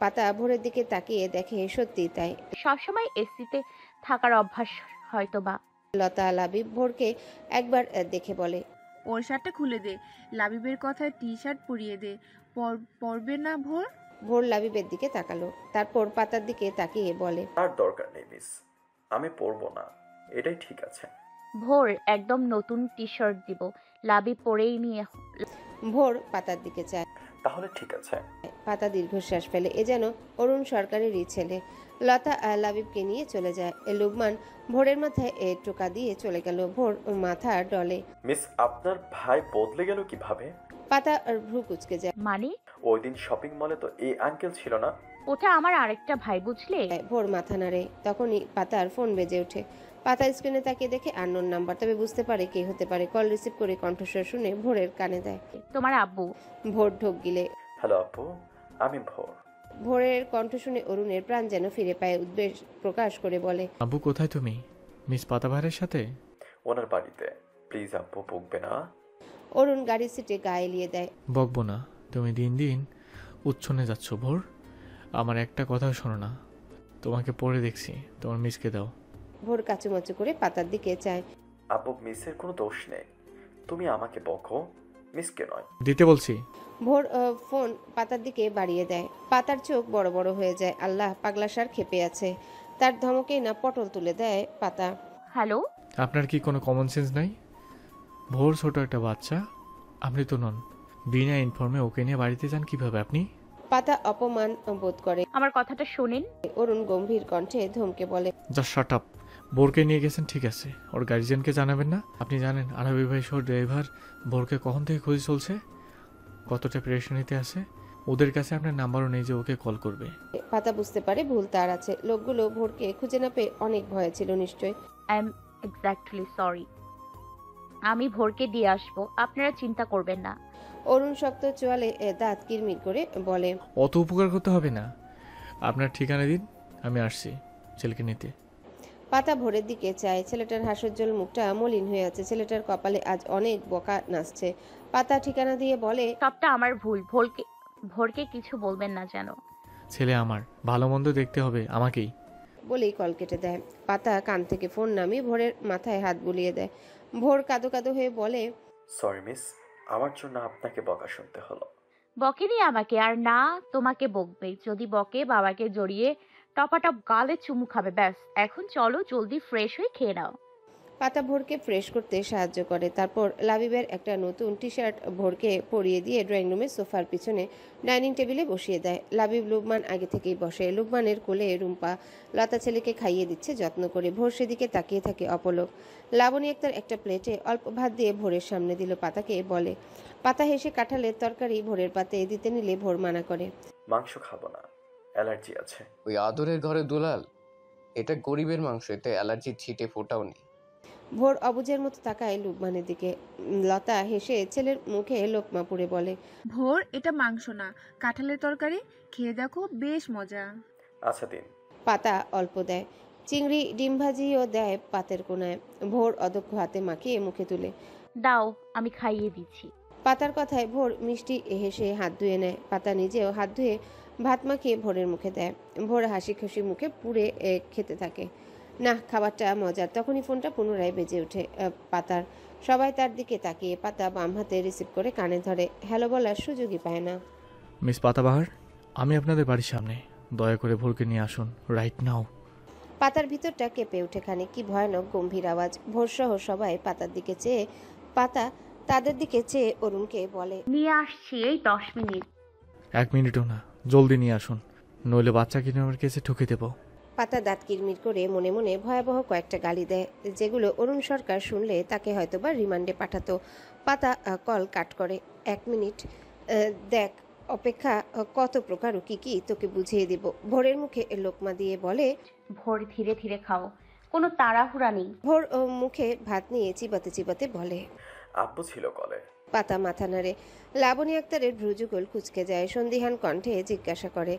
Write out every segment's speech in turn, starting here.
পাতা ভোরের দিকে তাকিয়ে দেখে সত্যি তাই। সবসময় এসিতে থাকার অভ্যাস হয়তো বা। লতা লাবিব ভোরকে একবার দেখে বলে, ওর শার্টটা খুলে দে, লাবিবের কথায় টি শার্ট পরিয়ে দে, পরবে না ভোর? ভোর লাবিবের দিকে তাকালো, তারপর পাতার দিকে তাকিয়ে বলে, আর দরকার নেই মিস, আমি পরবো না, এটাই ঠিক আছে। ভোর একদম নতুন টি শার্ট দিব, লাবি পরেই নিয়ে। ভোর পাতার দিকে চায়। তাহলে ঠিক আছে। পাতা দীর্ঘশ্বাস ফেলে, এ যেন অরুণ সরকারেরই ছেলে। লতা লাবিবকে নিয়ে চলে যায়। লুবমান ভোরের মাথায় টোকা দিয়ে চলে গেল। ভোর মাথা ডলে। মিস আপনার ভাই বদলে গেল কিভাবে? পাতা ভ্রু কুচকে যায়। মানে? ওই দিন শপিং মলে তো এই আঙ্কেল ছিল না। ওটা আমার আরেকটা ভাই, বুঝলে? ভোর মাথা নাড়ে। তখনই পাতার ফোন বেজে ওঠে। পাতা স্ক্রিনে তাকিয়ে দেখে আননোন নাম্বার, তবে বুঝতে পারে কে হতে পারে। কল রিসিভ করে কণ্ঠস্বর শুনে ভোরের কানে দেয়। তোমার আব্বু। ভোর ঢোক গিলে। হ্যালো আপু, আমি ভোর। ভোরের কণ্ঠ শুনে অরুণের প্রাণ যেন ফিরে পায়। উদ্বেগ প্রকাশ করে বলে, আব্বু কোথায় তুমি? মিস পাতাবাহারের সাথে? ওনার বাড়িতে। প্লিজ আপু বকবে না। অরুণ গাড়ির সিটে গায়ে এলিয়ে দেয়। বকবো না, তুমি দিন দিন উচ্ছনে যাচ্ছ ভোর। আমার একটা কথাও শোনো না। তোমাকে পড়ে দেখছি, তোমার মিসকে দাও। ভোর কাচুমাচু করে পাতার দিকে চায়। আপু মিসের কোনো দোষ নেই, তুমি আমাকে বকো, মিসকে নয়। দিতে বলছি। ভোর ফোন পাতার দিকে বাড়িয়ে দেয়। পাতার চোখ বড় বড় হয়ে যায়। আল্লাহ, পাগলাসার খেপে আছে। তার ধমকেই না পটল তুলে দেয় পাতা। হ্যালো। আপনার কি কোনো কমন সেন্স নাই? ভোর ছোট একটা বাচ্চা, আপনি তো নন। বিনা ইনফর্মে ওকে নিয়ে বাড়িতে যান কিভাবে আপনি? পাতা অপমান বোধ করে। আমার কথাটা শোনেন। অরুণ গম্ভীর কণ্ঠে ধমকে বলে, জাস্ট শাট আপ। ভোরকে নিয়ে গেছেন ঠিক আছে, ওর গার্জিয়ানকে জানাবেন না? আপনি জানেন আরবি ভাই সহ ড্রাইভার ভোরকে কখন থেকে খুঁজে চলছে, কতটা প্রেশানিতে আছে? ওদের কাছে আপনার নাম্বারও নেই যে ওকে কল করবে। পাতা বুঝতে পারে ভুল তার আছে। লোকগুলো ভোরকে খুঁজে না পেয়ে অনেক ভয়ে ছিল নিশ্চয়। I am exactly sorry. আমি ভোরকে দিয়ে আসবো, আপনারা চিন্তা করবেন না। অরুণ শক্ত চোয়ালে দাঁত কিরমির করে বলে, অত উপকার করতে হবে না, আপনার ঠিকানা দিন, আমি আসছি ছেলেকে নিতে। পাতা ভোরের দিকে চায়। ছেলেটার হাস্যোজ্জ্বল মুখটা মলিন হয়ে আছে। ছেলেটার কপালে আজ অনেক বকা নাচছে। পাতা ঠিকানা দিয়ে বলে, সবটা আমার ভুল। ভোরকে কিছু বলবেন না যেন। ছেলে আমার, ভালো মন্দ দেখতে হবে আমাকেই। বলেই কল কেটে দেয়। পাতা কান থেকে ফোন নামিয়ে ভোরের মাথায় হাত বুলিয়ে দেয়। ভোর কাঁদো কাঁদো হয়ে বলে, সরি মিস, আমার জন্য আপনাকে বকা শুনতে হলো। বকেনি আমাকে, আর না তোমাকে বকবে। যদি বকে বাবাকে জড়িয়ে টপাটপ গালে চুমু খাবে। ব্যাস, এখন চলো জলদি ফ্রেশ হয়ে খেয়ে নাও। পাতা ভোরকে ফ্রেশ করতে সাহায্য করে। তারপর লাবিবের একটা নতুন টি শার্ট ভোরকে পরিয়ে দিয়ে ড্রয়িং রুমের সোফার পিছনে ডাইনিং টেবিলে বসিয়ে দেয়। লাবিব লুবমান আগে থেকেই বসে। লুবমানের কোলে রুম্পা লতা ছেলেকে খাইয়ে দিচ্ছে যত্ন করে। ভোর সেদিকে তাকিয়ে থাকে অপলক। লাবণী আক্তার একটা প্লেটে অল্প ভাত দিয়ে ভোরের সামনে দিল। পাতাকে বলে। পাতা হেসে কাঁঠালের তরকারি ভোরের পাতে দিতে নিলে ভোর মানা করে। মাংস খাবো না, অ্যালার্জি আছে। ওই আদরের ঘরে দুলাল, এটা গরিবের মাংস, এতে অ্যালার্জির ছিটে ফোটাও নেই। ভোর অবুঝের মতো তাকায় লুবমানের দিকে। লতা হেসে ছেলের মুখে লোকমা পুড়ে বলে, ভোর, এটা মাংস না, কাঁঠালের তরকারি, খেয়ে দেখো, বেশ মজা। আচ্ছা দিন। পাতা অল্প দেয়। চিংড়ি ডিম ভাজিও দেয় পাতের কোনায়। ভোর অদক্ষ হাতে মাখিয়ে মুখে তুলে। দাও, আমি খাইয়ে দিচ্ছি। পাতার কথায় ভোর মিষ্টি হেসে হাত ধুয়ে নেয়। পাতা নিজেও হাত ধুয়ে ভাত মাখিয়ে ভোরের মুখে দেয়। ভোর হাসি খুশি মুখে পুড়ে খেতে থাকে। না, খাবারটা মজার। তখনই ফোনটা পুনরায় বেজে ওঠে পাতার। সবাই তার দিকে তাকিয়ে। পাতা বাম হাতে রিসিভ করে কানে ধরে। হ্যালো বলার সুযোগই পায় না। মিস পাতাবাহার, আমি আপনাদের বাড়ির সামনে, দয়া করে ভোরকে নিয়ে আসুন রাইট নাও। পাতার ভিতরটা কেঁপে ওঠে খানিক। কি ভয়ানক গম্ভীর আওয়াজ। ভোরসহ সবাই পাতার দিকে চেয়ে। পাতা তাদের দিকে চেয়ে অরুণকে বলে, নিয়ে আসছি এই 10 মিনিট। 1 মিনিটও না, জলদি নিয়ে আসুন, নইলে বাচ্চা কিনে আমার কেসে ঠুকে দেবো। পাতা দাঁত কিরমির করে মনে মনে ভয়াবহ কয়েকটা গালি দেয়, যেগুলো অরুণ সরকার শুনলে তাকে হয়তোবা রিমান্ডে পাঠাতো। পাতা কল কাট করে। 1 মিনিট দেখ, অপেক্ষা কত প্রকার ও কি তোকে বুঝিয়ে দিব। ভোরের মুখে লোকমা দিয়ে বলে, ভোর ধীরে ধীরে খাও, কোনো তাড়াহুড়া নেই। ভোর মুখে ভাত নিয়ে চিবাতে চিবাতে বলে। আব্বু ছিল কলে। পাতা মাথা নাড়ে। লাবণী আক্তারের ভ্রুযুগল কুচকে যায়। সন্দিহান কণ্ঠে জিজ্ঞাসা করে,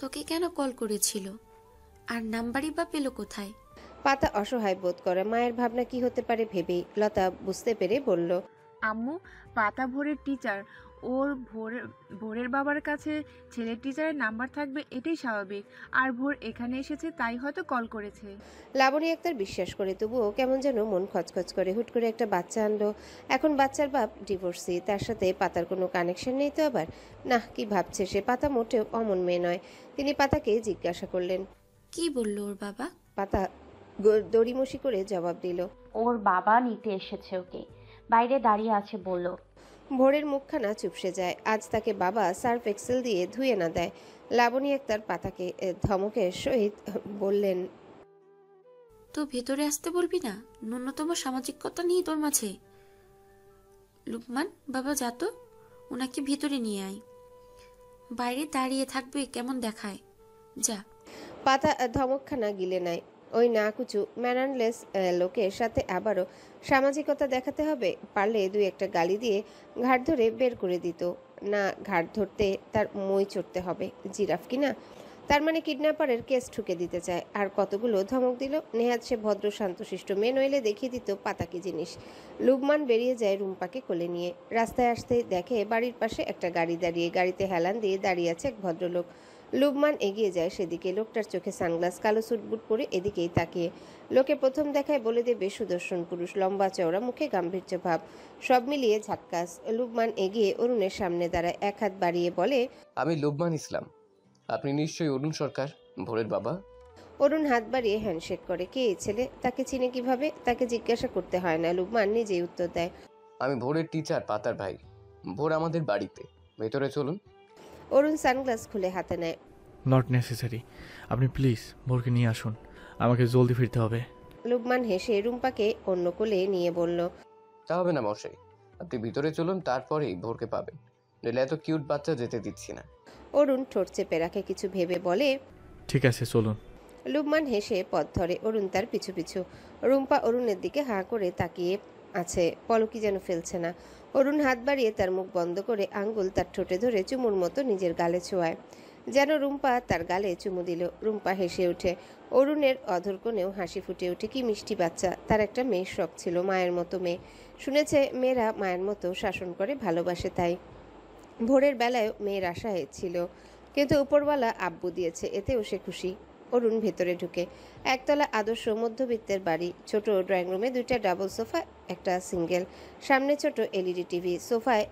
তোকে কেন কল করেছিল, আর নাম্বারই বা পেল কোথায়? পাতা অসহায় বোধ করে। মায়ের ভাবনা কি হতে পারে ভেবেই লতা বুঝতে পেরে বলল, আম্মু পাতা ভোরের টিচার, ওর ভোরের বাবার কাছে ছেলের টিচারের নাম্বার থাকবে এটাই স্বাভাবিক। আর ভোর এখানে এসেছে তাই হয়তো কল করেছে। লাবণী আক্তার বিশ্বাস করে, তবুও কেমন যেন মন খচখচ করে। হুট করে একটা বাচ্চা আনলো, এখন বাচ্চার বাপ ডিভোর্সি, তার সাথে পাতার কোনো কানেকশন নেই তো আবার? না, কি ভাবছে সে? পাতা মোটেও অমন মেয়ে নয়। তিনি পাতাকে জিজ্ঞাসা করলেন। কি বললো ওর বাবা? পাতা দড়িমসি করে জবাব দিল। ওর বাবা নিতে এসেছে ওকে, বাইরে দাঁড়িয়ে আছে বলল। ভোরের মুখখানা চুপসে যায়। আজ তাকে বাবা সার্ফ এক্সেল দিয়ে ধুয়ে না দেয়। লাবণী আক্তার পাতাকে ধমকের সহিত বললেন, তো ভেতরে আসতে বলবি না? ন্যূনতম সামাজিকতা নেই তোর মাঝে? লুকমান, বাবা যা তো, ওনাকে ভেতরে নিয়ে আয়। বাইরে দাঁড়িয়ে থাকবে কেমন দেখায়, যা। পাতা ধমকখানা গিলে নেয়। ওই নাকুচু ম্যানারলেস লোকের সাথে আবারও সামাজিকতা দেখাতে হবে? পারলে দুই একটা গালি দিয়ে ঘাট ধরে বের করে দিত। না, ঘাট ধরতে তার মই চড়তে হবে। জিরাফ কিনা? তার মানে কিডন্যাপারের কেস ঠুকে দিতে চায়। আর কতগুলো ধমক দিল। নেহাত সে ভদ্র শান্তশিষ্ট মেয়ে নইলে দেখিয়ে দিত পাতা কি জিনিস। লুবমান বেরিয়ে যায় রুম্পাকে কোলে নিয়ে। রাস্তায় আসতে দেখে বাড়ির পাশে একটা গাড়ি দাঁড়িয়ে, গাড়িতে হেলান দিয়ে দাঁড়িয়ে আছে এক ভদ্রলোক। লুবমান এগিয়ে যায় সেদিকে। লোকটার চোখে সানগ্লাস, কালো স্যুটবুট পরে এদিকেই তাকিয়ে। লোকে প্রথম দেখায় বলে দেবে সুদর্শন পুরুষ, লম্বা চওড়া, মুখে গাম্ভীর্য ভাব, সব মিলিয়ে ঝাক্কাস। লুবমান এগিয়ে অরুণের সামনে দাঁড়ায়, এক হাত বাড়িয়ে বলে, আমি লুবমান ইসলাম। আপনি নিশ্চয়ই অরুণ সরকার, ভোরের বাবা? অরুণ হাত বাড়িয়ে হ্যান্ডশেক করে। কে এই ছেলে? তাকে চিনে কিভাবে? তাকে জিজ্ঞাসা করতে হয় না, লুবমান নিজেই উত্তর দেয়। আমি ভোরের টিচার, পাতার ভাই। ভোর আমাদের বাড়িতে, ভেতরে চলুন। অরুণ সানগ্লাস খুলে হাতে নেয়। নট নেসেসারি, আপনি প্লিজ ভোরকে নিয়ে আসুন, আমাকে জলদি ফিরতে হবে। লুবমান হেসে রুম্পাকে অন্য কোলে নিয়ে বলল, তা হবে না মশাই, আপনি ভিতরে চলুন, তারপরেই ভোরকে পাবেন। নইলে এত কিউট বাচ্চা যেতে দিচ্ছি না। অরুণ ঠোঁট চেপে রাখে, কিছু ভেবে বলে, ঠিক আছে চলুন। লুবমান হেসে পথ ধরে। অরুণ তার পিছু পিছু। রুম্পা অরুণের দিকে হাঁ করে তাকিয়ে আছে, পলকি যেন ফেলছে না। অরুণ হাত বাড়িয়ে তার মুখ বন্ধ করে আঙ্গুল তার ঠোঁটে ধরে চুমুর মতো নিজের গালে ছোঁয়ায়, যেন রুম্পা তার গালে চুমু দিল। রুম্পা হেসে ওঠে। অরুণের অধর কোণেও হাসি ফুটে ওঠে। কি মিষ্টি বাচ্চা! তার একটা মেয়ের শখ ছিল, মায়ের মতো মেয়ে। শুনেছে মেয়েরা মায়ের মতো শাসন করে, ভালোবাসে। তাই ভোরের বেলায় মেয়ের আশায় ছিল, কিন্তু উপরওয়ালা আব্বু দিয়েছে, এতেও সে খুশি। অরুণ ভেতরে ঢুকে। একতলা আদর্শ মধ্যবিত্তের বাড়ি। ছোট ড্রয়িং রুমে দুইটা ডাবল সোফা, একটা সিঙ্গেল। সামনে ছোট এলইডি টিভি, সোফায়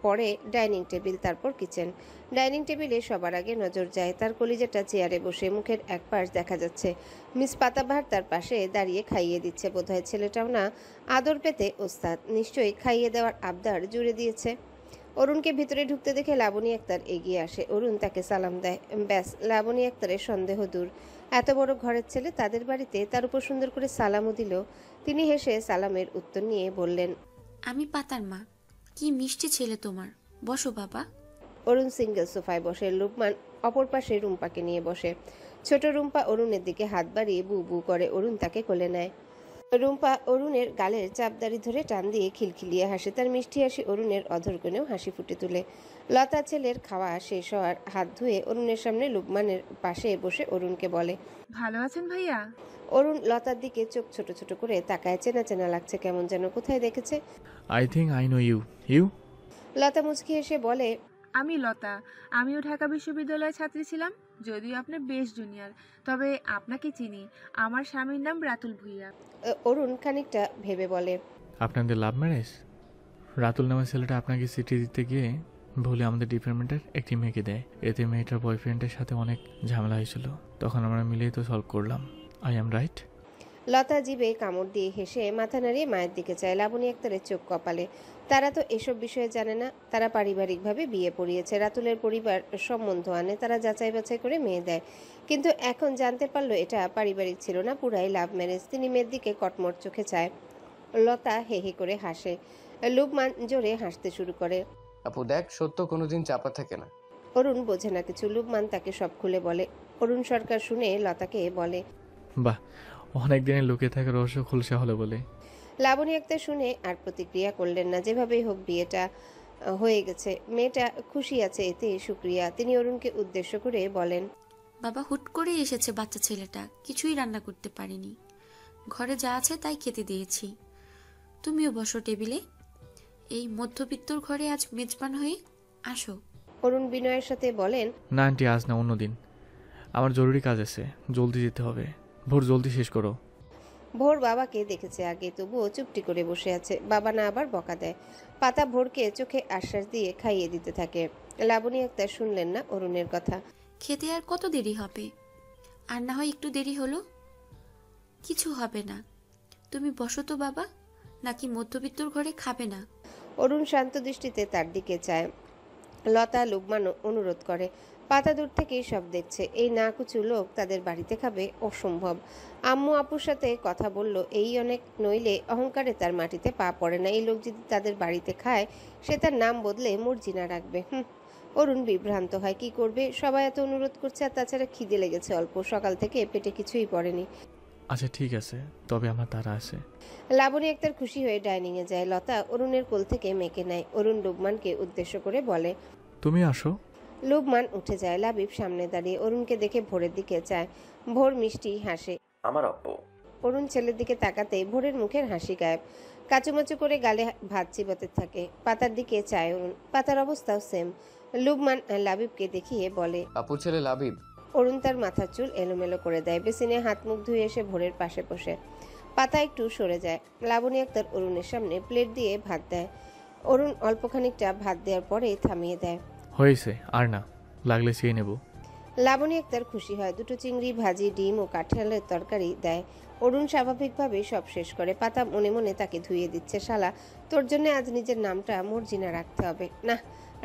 পরে ডাইনিং টেবিল, তারপর কিচেন। ডাইনিং টেবিলে সবার আগে নজর যায় তার কলিজাটা চেয়ারে বসে, মুখের এক পাশ দেখা যাচ্ছে। মিস পাতাবাহার তার পাশে দাঁড়িয়ে খাইয়ে দিচ্ছে। বোধহয় ছেলেটাও না আদর পেতে ওস্তাদ, নিশ্চয়ই খাইয়ে দেওয়ার আবদার জুড়ে দিয়েছে। অরুণকে ভিতরে ঢুকতে দেখে লাবণী আক্তার এগিয়ে আসে। অরুণ তাকে সালাম দেয়। ব্যাস, লাবণী আক্তারের সন্দেহ দূর। এত বড় ঘরের ছেলে তাদের বাড়িতে, তার উপর সুন্দর করে সালামও দিল। তিনি হেসে সালামের উত্তর নিয়ে বললেন, আমি পাতার মা। কি মিষ্টি ছেলে তোমার, বসো বাবা। অরুণ সিঙ্গেল সোফায় বসে। লুবমান অপর পাশে রুম্পাকে নিয়ে বসে। ছোট রুম্পা অরুণের দিকে হাত বাড়িয়ে বু বু করে। অরুণ তাকে কোলে নেয়। রুম্পা অরুণের গালের চাপদারি ধরে টান দিয়ে খিলখিলিয়ে হাসে। তার মিষ্টি হাসি অরুণের অধর কোণেও হাসি ফুটে তুলে। লতা ছেলের খাওয়া শেষ হওয়ার হাত ধুয়ে অরুণের সামনে লুবমানের পাশে বসে অরুণকে বলে, ভালো আছেন ভাইয়া? অরুণ লতার দিকে চোখ ছোট ছোট করে তাকায়। চেনা চেনা লাগছে, কেমন যেন কোথায় দেখেছে। I think I know you. You? Lata মুচকি এসে বলে, আমি লতা। আমিও ঢাকা বিশ্ববিদ্যালয়ের ছাত্রী ছিলাম, যদিও আপনার বেশ জুনিয়র। তবে আপনাকে চিনি, আমার স্বামীর নাম রাতুল ভুইয়া। অরুণ খানিকটা ভেবে বলে, আপনাদের লাভ ম্যারেজ? রাতুল নামের ছেলেটা আপনাকে চিঠি দিতে গিয়ে ভুলে আমাদের ডিপার্টমেন্টের একটি মেয়েকে দেয়। এতে মেয়েটার বয়ফ্রেন্ডের সাথে অনেক ঝামেলা হয়েছিল, তখন আমরা মিলেই তো সলভ করলাম। I am right? লতা জিভে কামড় দিয়ে হেসে মাথা নাড়িয়ে মায়ের দিকে চায়। লাবণী আক্তারের চোখ কপালে। তারা তো এসব বিষয়ে জানে না। তারা পারিবারিকভাবে বিয়ে পড়িয়েছে, রাতুলের পরিবার সম্বন্ধ আনে, তারা যাচাই বাছাই করে মেয়ে দেয়। কিন্তু এখন জানতে পারলো এটা পারিবারিক ছিল না, পুরাই লাভ ম্যারেজ। তিনি মেয়ের দিকে কটমট চোখে চায়। লতা হে হে করে হাসে। লুবমান জোরে হাসতে শুরু করে। আপু দেখ, সত্য কোনোদিন চাপা থাকে না। অরুণ বোঝে না কিছু। লুবমান তাকে সব খুলে বলে। অরুণ সরকার শুনে লতাকে বলে, বাহ, অনেক দিনের লুকিয়ে থাকা রহস্য খুলসা হলো বলে। লাবণী আক্তার শুনে আর প্রতিক্রিয়া করলেন না। যেভাবেই হোক বিয়েটা হয়ে গেছে, মেয়েটা খুশি আছে, এতে শুক্রিয়া। তিনি অরুণকে উদ্দেশ্য করে বলেন, বাবা হুট করে এসেছে বাচ্চা ছেলেটা, কিছুই রান্না করতে পারিনি। ঘরে যা আছে তাই খেতে দিয়েছি। তুমিও বসো টেবিলে। এই মধ্যবিত্তর ঘরে আজ মেজবান হয়ে আসো। অরুণ বিনয়ের সাথে বলেন, না আন্টি, আজ না, অন্যদিন। আমার জরুরি কাজ আছে, জলদি যেতে হবে। ভোর, জলদি শেষ করো। ভোর বাবাকে দেখেছে আগে, তবুও চুপটি করে বসে আছে। বাবা না আবার বকা দেয়। পাতা ভোরকে চোখে আশ্বাস দিয়ে খাইয়ে দিতে থাকে। লাবণী আক্তার শুনলেন না অরুণের কথা। খেতে আর কত দেরি হবে? আর না হয় একটু দেরি হলো, কিছু হবে না। তুমি বসো তো বাবা, নাকি মধ্যবিত্তর ঘরে খাবে না? অরুণ শান্ত দৃষ্টিতে তার দিকে চায়। লতা লুকমানও অনুরোধ করে। পাতা দূর থেকেই সব দেখছে। এই নাকুচু লোক তাদের বাড়িতে খাবে, অসম্ভব। আম্মু আপুর সাথে কথা বলল, এই অনেক, নইলে অহংকারে তার মাটিতে পা পড়ে না। এই লোক যদি তাদের বাড়িতে খায়, সে তার নাম বদলে মর্জিনা রাখবে। অরুণ বিভ্রান্ত হয়, কি করবে? সবাই এত অনুরোধ করছে, আর তাছাড়া খিদে লেগেছে অল্প, সকাল থেকে পেটে কিছুই পড়েনি। আচ্ছা ঠিক আছে, তবে আমার তারা আছে। লাবণী আক্তার খুশি হয়ে ডাইনিংয়ে যায়। লতা অরুণের কোল থেকে মেকে নেয়। অরুণ লুকমানকে উদ্দেশ্য করে বলে, তুমি আসো। লুকমান উঠে যায়। লাবিব সামনে দাঁড়িয়ে অরুণকে দেখে ভোরের দিকে চায়। ভোর মিষ্টি হাসে। আমার আব্বু। অরুণ ছেলের দিকে তাকাতেই ভোরের মুখের হাসি গায়েব। কাচুমাচু করে গালে ভাত চিবাতে থাকে। পাতার দিকে চায় অরুণ। পাতার অবস্থাও সেম। লুকমান লাবিবকে দেখিয়ে বলে, আপুর ছেলে লাবিব। অরুণ তার মাথার চুল এলোমেলো করে দেয়। বেসিনে হাত মুখ ধুয়ে এসে ভোরের পাশে বসে। পাতা একটু সরে যায়। লাবণী আক্তার অরুণের সামনে প্লেট দিয়ে ভাত দেয়। অরুণ অল্প খানিকটা ভাত দেওয়ার পরে থামিয়ে দেয়। হয়েছে, আর না, লাগলে চেয়ে নেব। লাবণী আক্তার খুশি হয়। দুটো চিংড়ি ভাজি, ডিম ও কাঁঠালের তরকারি দেয়। অরুণ স্বাভাবিকভাবেই সব শেষ করে। পাতা মনে মনে তাকে ধুইয়ে দিচ্ছে। শালা, তোর জন্য আজ নিজের নামটা মর্জিনা রাখতে হবে। না,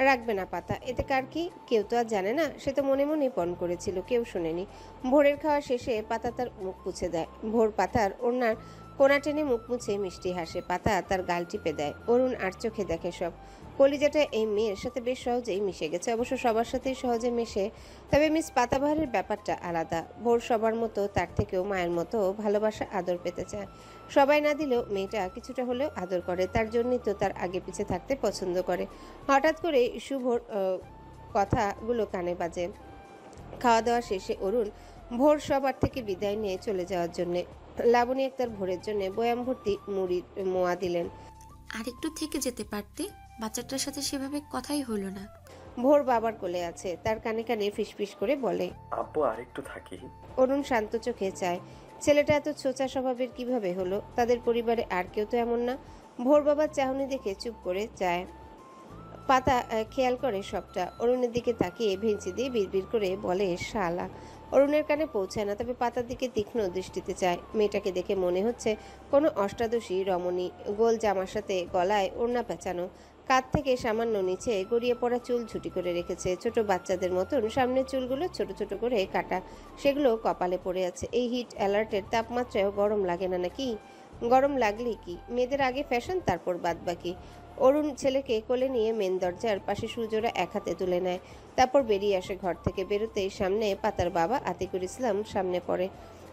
রাখবে না পাতা। এতে কার কি? কেউ তো আর জানে না। সে তো মনে মনে পণ করেছিল, কেউ শোনেনি। ভোরের খাওয়া শেষে পাতা তার মুখ মুছে দেয়। ভোর পাতার ওনার কোনা টেনে মুখ মুছে মিষ্টি হাসে। পাতা তার গাল টিপে দেয়। অরুণ আর চোখে দেখে সব। কলিজাটা এই মেয়ের সাথে বেশ সহজেই মিশে গেছে। অবশ্য সবার সাথেই সহজে মেশে, তবে মিস পাতাবাহারের ব্যাপারটা আলাদা। ভোর সবার মতো তার থেকেও মায়ের মতো ভালোবাসা আদর পেতে চায়। সবাই না দিলেও মেয়েটা কিছুটা হলেও আদর করে। তার জন্যই তো তার আগে পিছে থাকতে পছন্দ করে। হঠাৎ করে শুভর কথাগুলো কানে বাজে। খাওয়া দাওয়া শেষে অরুণ ভোর সবার থেকে বিদায় নিয়ে চলে যাওয়ার জন্যে। লাবণী আক্তার ভোরের জন্য বয়াম ভর্তি মুড়ির মোয়া দিলেন। আর একটু থেকে যেতে পারতে, বাচ্চাটার সাথে সেভাবে কথাই হলো না। ভোর বাবার কোলে আছে, তার কানে কানে ফিসফিস করে বলে, আব্বু আরেকটু থাকি। অরুণ শান্ত চোখে চায়। ছেলেটা এত ছোচা স্বভাবের কিভাবে হলো? তাদের পরিবারে আর কেউ তো এমন না। ভোর বাবার চাহনি দেখে চুপ করে যায়। পাতা খেয়াল করে সবটা। অরুণের দিকে তাকিয়ে ভেঙচি দিয়ে বিড়বিড় করে বলে, শালা। অরুণের কানে পৌঁছায় না, তবে পাতার দিকে তীক্ষ্ণ দৃষ্টিতে চায়। মেয়েটাকে দেখে মনে হচ্ছে কোনো অষ্টাদশী রমণী। গোল জামার সাথে গলায় ওড়না পেঁচানো, কাঁধ থেকে সামান্য নিচে গড়িয়ে পড়া চুল ঝুটি করে রেখেছে। ছোট বাচ্চাদের মতন সামনের চুলগুলো ছোট ছোট করে কাটা, সেগুলো কপালে পড়ে আছে। এই হিট অ্যালার্টের তাপমাত্রায়ও গরম লাগে না নাকি? গরম লাগলেই কি, মেয়েদের আগে ফ্যাশন, তারপর বাদ বাকি। অরুণ ছেলেকে কোলে নিয়ে মেন দরজার পাশে সুজোড়া এক হাতে তুলে নেয়। তারপর বেরিয়ে আসে ঘর থেকে। বেরোতেই সামনে পাতার বাবা আতিকুর ইসলাম সামনে পড়ে।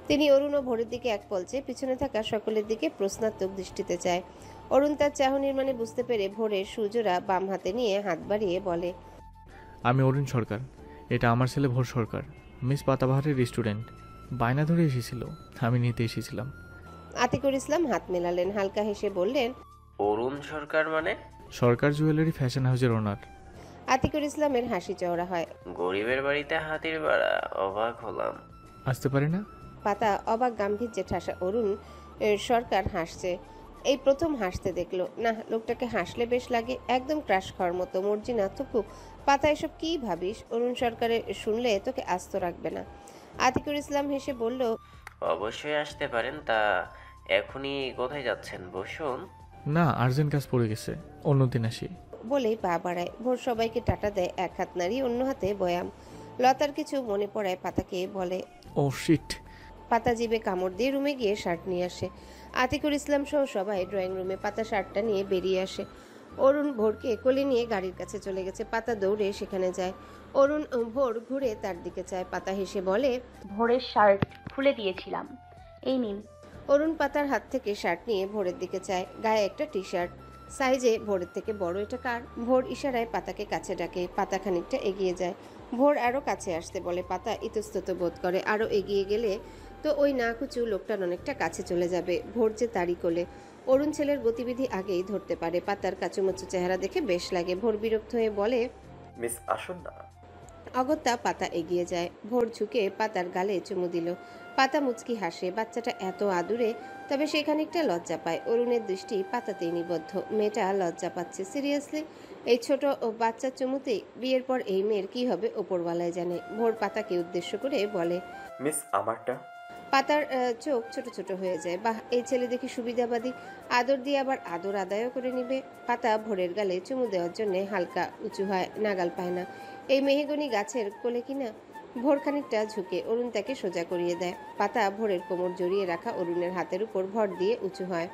তিনি অরুণ ও ভোরের দিকে এক পলচে পিছনে থাকা সকলের দিকে প্রশ্নাত্মক দৃষ্টিতে চায়। অরুণ তার চাহনির মানে বুঝতে পেরে ভোরের সুজোড়া বাম হাতে নিয়ে হাত বাড়িয়ে বলে, আমি অরুণ সরকার, এটা আমার ছেলে ভোর সরকার, মিস পাতাবাহারের স্টুডেন্ট। বায়না ধরে এসেছিল, আমি নিতে এসেছিলাম। আতিকুর ইসলাম হাত মেলালেন, হালকা হেসে বললেন, অরুণ সরকার মানে? সরকার জুয়েলারি ফ্যাশন হাউসের ওনার। আতিকুর ইসলামের হাসি চওড়া হয়। গরিবের বাড়িতে হাতির বাড়া, অবাক হলাম। আসতে পারে না? পাতা অবাক গাম্ভীর্যে ঠাসা। অরুণ সরকার হাসছে, এই প্রথম হাসতে দেখলো। না, লোকটাকে হাসলে বেশ লাগে, একদম ক্রাশ খাওয়ার মতো। মর্জিনা থুকু। পাতা, এসব কি ভাবিস? অরুণ সরকারের শুনলে তোকে আস্ত রাখবে না। আতিকুর ইসলাম হেসে বলল, অবশ্যই আসতে পারেন। তা এখনই কোথায় যাচ্ছেন? বসুন। না, আর্জেন্ট কাজ পড়ে গেছে, অন্যদিন আসি। বলেই পা বাড়ায়। ভোর সবাইকে টাটা দেয়, এক হাত নাড়িয়ে অন্য হাতে বয়াম। লতার কিছু মনে পড়ায় পাতাকে বলে। ও শিট। পাতা জিভে কামড় দিয়ে রুমে গিয়ে শার্ট নিয়ে আসে। আতিকুর ইসলাম সহ সবাই ড্রয়িং রুমে। পাতা শার্টটা নিয়ে বেরিয়ে আসে। অরুণ ভোরকে কোলে নিয়ে গাড়ির কাছে চলে গেছে। পাতা দৌড়ে সেখানে যায়। অরুণ ভোর ঘুরে তার দিকে চায়। পাতা হেসে বলে, ভোরের শার্ট খুলে দিয়েছিলাম, এই নিন। অরুণ পাতার হাত থেকে শার্ট নিয়ে ভোরের দিকে চায়। গায়ে একটা টি শার্ট, সাইজে ভোরের থেকে বড়। এটা কার? ভোর ইশারায় পাতাকে কাছে ডাকে। পাতা খানিকটা এগিয়ে যায়। ভোর আরো কাছে আসতে বলে। পাতা ইতস্তত বোধ করে। আরো এগিয়ে গেলে তো ওই নাকুচু লোকটার অনেকটা কাছে চলে যাবে। ভোর যে তারই কোলে। অরুণ ছেলের গতিবিধি আগেই ধরতে পারে। পাতার কাচুমুচু চেহারা দেখে বেশ লাগে। ভোর বিরক্ত হয়ে বলে, মিস আসুন না। অগত্যা পাতা এগিয়ে যায়। ভোর ঝুঁকে পাতার গালে চুমু দিল। পাতা মুচকি হাসে। বাচ্চাটা এত আদুরে, তবে সে খানিকটা লজ্জা পায়। অরুণের দৃষ্টি পাতাতেই নিবদ্ধ। মেয়েটা লজ্জা পাচ্ছে। সিরিয়াসলি এই ছোট ও বাচ্চা চুমুতেই বিয়ের পর এই মেয়ের কি হবে ওপরওয়ালায় জানে। ভোর পাতাকে উদ্দেশ্য করে বলে, মিস আমারটা। পাতার চোখ ছোট ছোট হয়ে যায়। বাহ, এই ছেলে দেখি সুবিধাবাদী, আদর দিয়ে আবার আদর আদায়ও করে নিবে। পাতা ভোরের গালে চুমু দেওয়ার জন্য হালকা উঁচু হয়, নাগাল পায় না। এই মেহগনি গাছের কোলে কিনা। ভোর খানিকটা ঝুঁকে অরুণ তাকে সোজা করিয়ে দেয়। পাতা ভোরের কোমর জড়িয়ে রাখা অরুণের হাতের উপর ভর দিয়ে উঁচু হয়।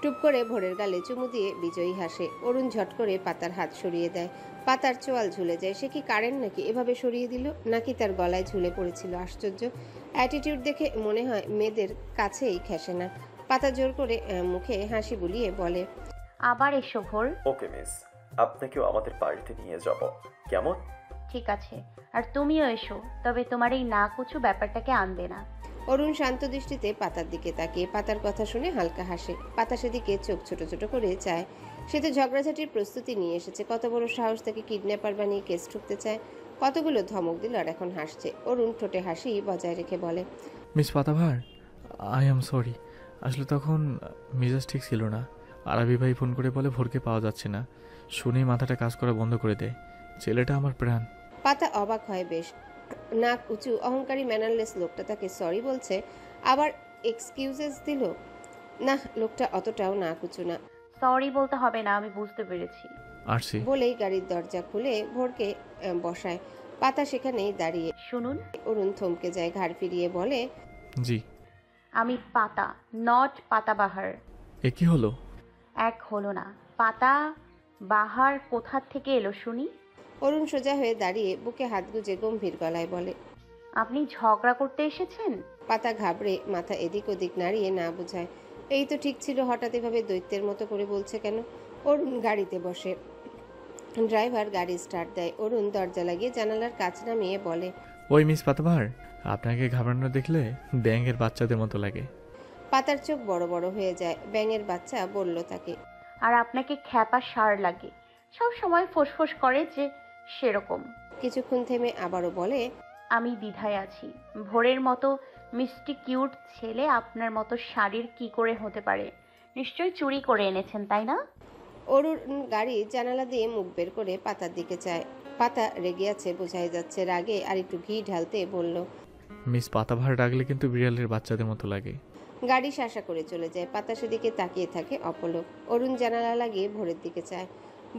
টুপ করে ভোরের গালে চুমু দিয়ে বিজয়ী হাসে। অরুণ ঝট করে পাতার হাত সরিয়ে দেয়। পাতার চোয়াল ঝুলে যায়। সে কি কারেন্ট নাকি এভাবে সরিয়ে দিল, নাকি তার গলায় ঝুলে পড়েছিল? আশ্চর্য অ্যাটিটিউড দেখে মনে হয় মেয়েদের কাছেই খেসে না। পাতা জোর করে মুখে হাসি বুলিয়ে বলে, আবার এসো ভোর। ওকে মিস, আপনাকেও আমাদের বাড়িতে নিয়ে যাব, কেমন? ঠিক আছে, আর তুমিও এসো, তবে তোমার এই না কুচু ব্যাপারটাকে আনবে না। অরুণ শান্ত দৃষ্টিতে পাতার দিকে তাকিয়ে পাতার কথা শুনে হালকা হাসে। পাতা সেদিকে চোখ ছোট ছোট করে চায়। সে তো ঝগড়াঝাটির প্রস্তুতি নিয়ে এসেছে। কত বড় সাহস তাকে কিডন্যাপার বানিয়ে কেস ঠুকতে চায়। কতগুলো ধমক দিল আর এখন হাসছে। অরুণ ঠোঁটে হাসি বজায় রেখে বলে, মিস পাতাভার, আই এম সরি। আসলে তখন মেজাজ ঠিক ছিল না। আরবি ভাই ফোন করে বলে ভোরকে পাওয়া যাচ্ছে না। শুনেই মাথাটা কাজ করা বন্ধ করে দেয়। ছেলেটা আমার প্রাণ। পাতা অবাক হয় বেশ। নাক উঁচু অহংকারী ম্যানারলেস লোকটা তাকে সরি বলছে, আবার এক্সকিউজেস দিল। না, লোকটা অতটাও নাক উঁচু না। সরি বলতে হবে না, আমি বুঝতে পেরেছি। আরছি। বলেই গাড়ির দরজা খুলে ভোরকে বসায়। পাতা সেখানেই দাঁড়িয়ে। শুনুন, অরুণ থমকে যায়, ঘাড় ফিরিয়ে বলে, জি। আমি পাতা, নট পাতাবাহার। এ কি হলো? এক হলো না। পাতা বাহার কোথা থেকে এলো শুনি? অরুণ সোজা হয়ে দাঁড়িয়ে বুকে হাত গুজে গম্ভীর গলায় বলে, আপনি ঝগড়া করতে এসেছেন? পাতা ঘাবড়ে মাথা এদিক ওদিক নাড়িয়ে না বোঝায়। এই তো ঠিক ছিল, হঠাৎ এভাবে দৈত্যের মতো করে বলছে কেন? অরুণ গাড়িতে বসে। ড্রাইভার গাড়ি স্টার্ট দেয়। অরুণ দরজা লাগিয়ে জানালার কাচ নামিয়ে বলে, ওই মিস পাতাভার, আপনাকে ঘাবড়ানো দেখলে ব্যাঙের বাচ্চাদের মতো লাগে। পাতার চোখ বড় বড় হয়ে যায়। ব্যাঙের বাচ্চা বলল তাকে। আর আপনাকে খ্যাপা সার লাগে, সব সময় ফোঁসফোঁস করে যে সেরকম। কিছুক্ষণ থেমে আবারও বলে, আমি দ্বিধায় আছি। ভোরের মতো মিষ্টি কিউট ছেলে আপনার মতো শাড়ির কি করে হতে পারে? নিশ্চয়ই চুরি করে এনেছেন, তাই না? অরুণ গাড়ি জানালা দিয়ে মুখ বের করে পাতার দিকে চায়। পাতা রেগে আছে, বোঝাই যাচ্ছে। রাগে আর একটু ঘি ঢালতে বলল, মিস পাতাভার ডাকলে কিন্তু বিড়ালের বাচ্চাদের মতো লাগে। গাড়ি শাসা করে চলে যায়। পাতা সেদিকে তাকিয়ে থাকে অপলক। অরুণ জানালা লাগিয়ে ভোরের দিকে চায়।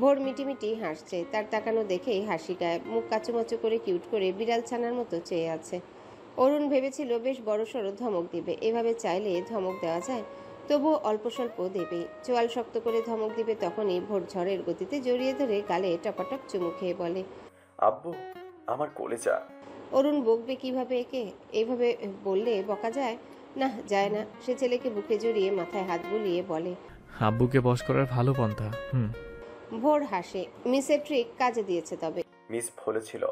ভোর মিটিমিটি হাসছে। তার তাকানো দেখেই হাসি গায়েব। মুখ কাচুমাচু করে কিউট করে বিড়াল ছানার মতো চেয়ে আছে। অরুণ ভেবেছিল বেশ বড়সড় ধমক দিবে। এভাবে চাইলে ধমক দেওয়া যায়, তবুও অল্প স্বল্প দেবে। চোয়াল শক্ত করে ধমক দিবে তখনই ভোর ঝড়ের গতিতে জড়িয়ে ধরে গালে টপাটপ চুমু খেয়ে বলে, আব্বু, আমার কলেজা। অরুণ বকবে কিভাবে একে? এইভাবে বললে বকা যায়? না, যায় না। সে ছেলেকে বুকে জড়িয়ে মাথায় হাত বুলিয়ে বলে, আব্বুকে বশ করার ভালো পন্থা। ভোর হাসে। মিসের ট্রিক কাজে দিয়েছে তবে। মিস বলেছিল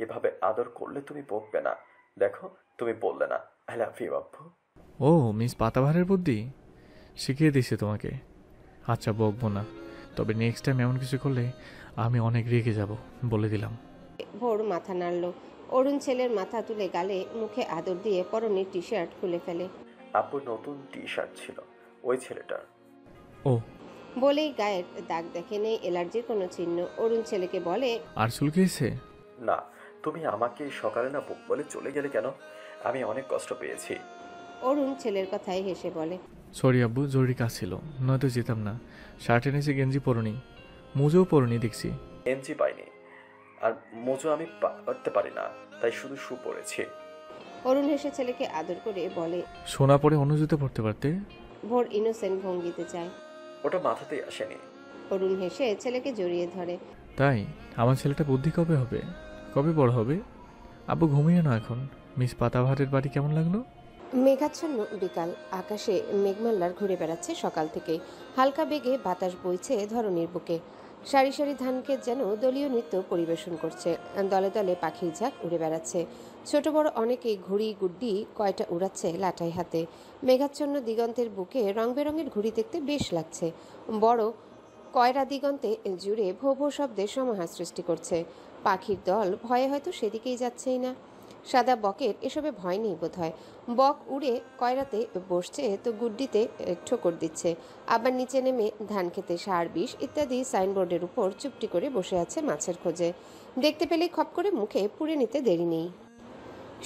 এভাবে আদর করলে তুমি বকবে না। দেখো, তুমি বললে না। আই লাভ ইউ আব্বু। ও মিস পাতাভারের বুদ্ধি শিখিয়ে দিছে তোমাকে। আচ্ছা, বকবো না, তবে নেক্সট টাইম এমন কিছু করলে আমি অনেক রেগে যাব, বলে দিলাম। ভোর মাথা নাড়ল। অরুণ ছেলের মাথা তুলে গালে মুখে আদর দিয়ে পরনের টি শার্ট খুলে ফেলে। আব্বুর নতুন টি শার্ট ছিল ওই ছেলেটার। ও, বলেই গায়ের দাগ দেখে, নেই এলার্জির কোনো চিহ্ন। অরুণ ছেলেকে বলে, আর চুলকিয়েছে? না, তুমি আমাকে সকালে না বলে চলে গেলে কেন? আমি অনেক কষ্ট পেয়েছি। অরুণ ছেলের কথায় হেসে বলে, সরি আব্বু, জরুরি কাজ ছিল, নয়তো যেতাম না। শার্ট এনেছি, গেঞ্জি পরনি, মুজোও পরনি দেখছি। এনজি পাইনি, আর মোজো আমি পারতে পারি না, তাই শুধু শু পরেছি। অরুণ হেসে ছেলেকে আদর করে বলে, সোনা পরে অন্য জুতো পরতে পারতে। ভোর ইনোসেন্ট ভঙ্গিতে চায়। ওটা মাথাতেই আসেনি। অরুণ হেসে ছেলেকে জড়িয়ে ধরে। তাই আমার ছেলেটা বুদ্ধি কবে হবে, কবে বড় হবে? আব্বু ঘুমিয়ে না এখন। মিস পাতাভারের বাড়ি কেমন লাগলো? মেঘাচ্ছন্ন বিকাল। আকাশে মেঘমাল্লার ঘুরে বেড়াচ্ছে সকাল থেকে। হালকা বেগে বাতাস বইছে ধরণীর বুকে। সারি সারি ধানক্ষেত যেন দলীয় নৃত্য পরিবেশন করছে। দলে দলে পাখির ঝাঁক উড়ে বেড়াচ্ছে। ছোট বড় অনেকেই ঘুড়ি গুড্ডি কয়টা উড়াচ্ছে লাটাই হাতে। মেঘাচ্ছন্ন দিগন্তের বুকে রং বেরঙের ঘুড়ি দেখতে বেশ লাগছে। বড় কয়রা দিগন্তে জুড়ে ভো ভো শব্দের সমাহার সৃষ্টি করছে। পাখির দল ভয়ে হয়তো সেদিকেই যাচ্ছেই না। সাদা বকের এসবে ভয় নেই বোধহয়। বক উড়ে কয়রাতে বসছে তো গুড্ডিতে ঠোকর দিচ্ছে। আবার নিচে নেমে ধান খেতে সার বিষ ইত্যাদি সাইনবোর্ডের উপর চুপটি করে বসে আছে মাছের খোঁজে। দেখতে পেলেই খপ করে মুখে পুড়ে নিতে দেরি নেই।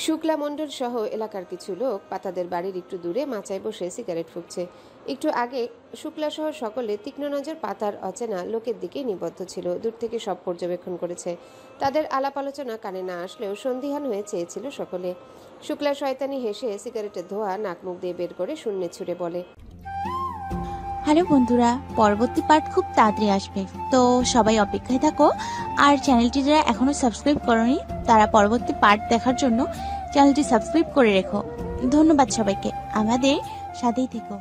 শুক্লা মণ্ডল সহ এলাকার কিছু লোক পাতাদের বাড়ির একটু দূরে মাচায় বসে সিগারেট ফুঁকছে। একটু আগে শুক্লা সহ সকলে তীক্ষ্ণ নজর পাতার অচেনা লোকের দিকে নিবদ্ধ ছিল। দূর থেকে সব পর্যবেক্ষণ করেছে। তাদের আলাপ আলোচনা কানে না আসলেও সন্দিহান হয়ে চেয়েছিল সকলে। শুক্লা শয়তানি হেসে সিগারেটের ধোঁয়া নাক মুখ দিয়ে বের করে শূন্যে ছুড়ে বলে, হ্যালো বন্ধুরা, পরবর্তী পার্ট খুব তাড়াতাড়ি আসবে, তো সবাই অপেক্ষায় থাকো। আর চ্যানেলটি যারা এখনো সাবস্ক্রাইব করোনি তারা পরবর্তী পার্ট দেখার জন্য চ্যানেলটি সাবস্ক্রাইব করে রেখো। ধন্যবাদ সবাইকে, আমাদের সাথেই থেকো।